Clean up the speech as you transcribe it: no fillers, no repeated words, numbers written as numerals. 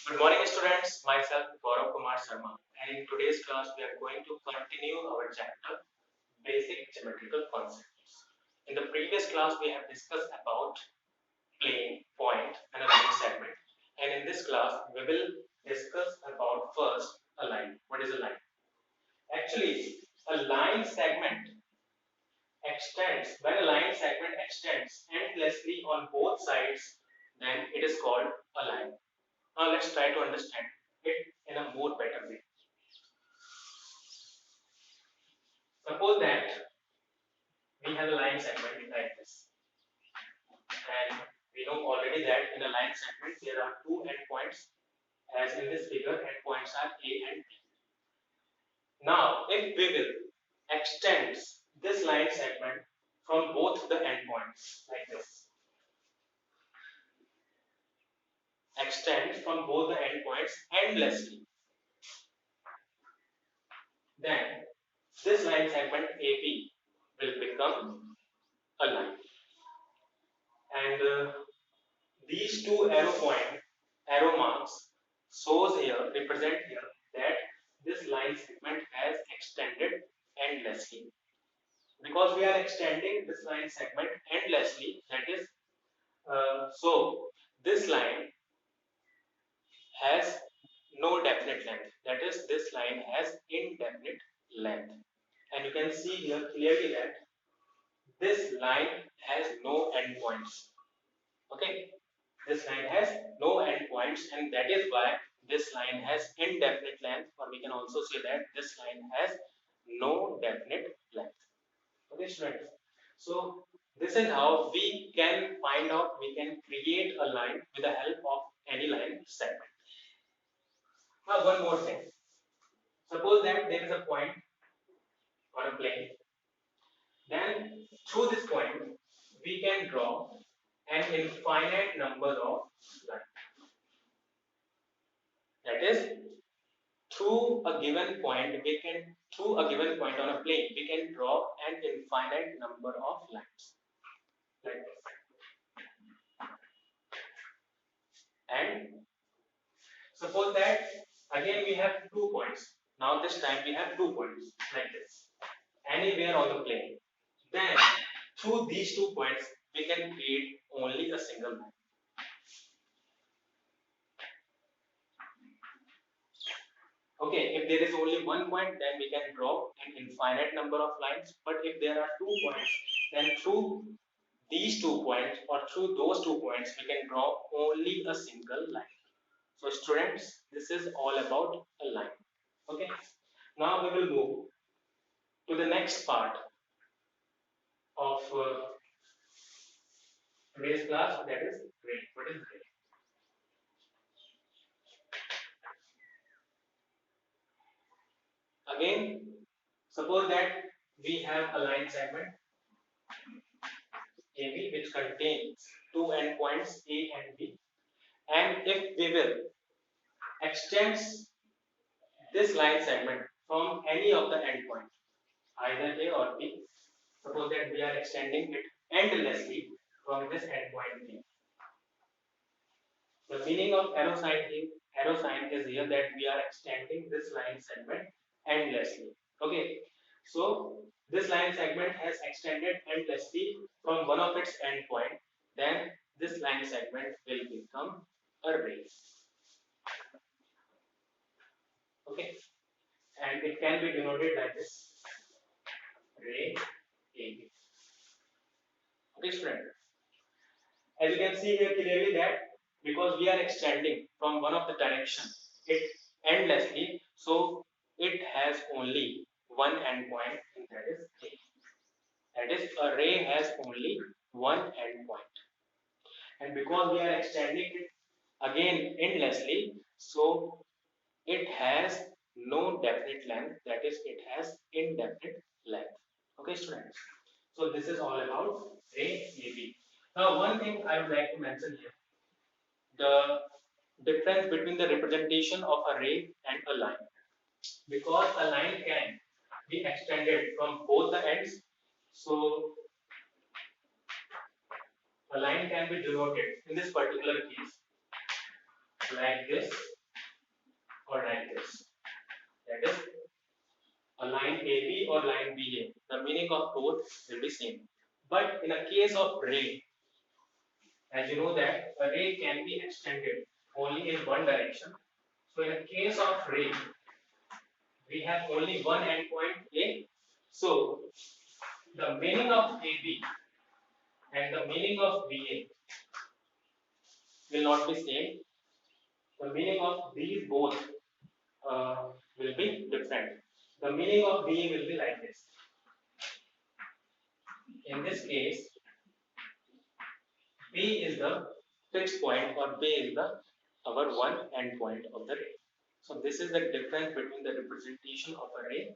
Good morning, students. Myself, Gaurav Kumar Sharma, and in today's class, we are going to continue our chapter Basic Geometrical Concepts. In the previous class, we have discussed about plane, point, and a line segment. And in this class, we will discuss about first a line. What is a line? Actually, a line segment extends. When a line segment extends endlessly on both sides, then it is called a line. Now let's try to understand it in a more better way. Suppose that we have a line segment like this, and we know already that in a line segment there are two endpoints, as in this figure, endpoints are A and B. Now, if we will extend this line segment from both the endpoints like this, extend from both the endpoints endlessly, then this line segment AB will become a line, and these two arrow marks shows here, represent here that this line segment has extended endlessly. Because we are extending this line segment endlessly, that is, so this line has no definite length. That is, this line has indefinite length. And you can see here clearly that this line has no endpoints. Okay, this line has no endpoints, and that is why this line has indefinite length, or we can also say that this line has no definite length. Okay, students. So this is how we can find out, we can create a line with the help of any line segment. Now one more thing. Suppose that there is a point on a plane. Then through this point we can draw an infinite number of lines. That is, through a given point on a plane we can draw an infinite number of lines like this. And suppose that again we have 2 points. Now this time we have 2 points like this, anywhere on the plane. Then through these 2 points we can create only a single line. Okay, if there is only one point, then we can draw an infinite number of lines. But if there are 2 points, then through these 2 points or through those 2 points, we can draw only a single line. So students, this is all about a line. Okay. Now we will move to the next part of today's class, that is ray. What is ray? Again, suppose that we have a line segment AB which contains two endpoints A and B, and if we will extend this line segment from any of the endpoints, either A or B, suppose that we are extending it endlessly from this endpoint B. The meaning of arrow sign is here that we are extending this line segment endlessly. Okay, so this line segment has extended endlessly from one of its endpoint, then this line segment will become a ray. Okay, and it can be denoted like this, ray AB. Okay, student. As you can see here clearly that because we are extending from one of the direction it endlessly, so it has only one endpoint, and that is A. That is, a ray has only one endpoint, and because we are extending it again endlessly, so it has no definite length. That is, it has indefinite length. Okay, students. So this is all about ray AB. Now, one thing I would like to mention here, the difference between the representation of a ray and a line. Because a line can be extended from both the ends, so a line can be denoted in this particular case like this. or like this. That is a line AB or line BA. The meaning of both will be same. But in a case of ray, as you know that a ray can be extended only in one direction. So in a case of ray, we have only one endpoint A. So the meaning of AB and the meaning of BA will not be same. The meaning of these both will be different. The meaning of BA will be like this. In this case, B is the fixed point or B is the our one endpoint of the ray. So this is the difference between the representation of a ray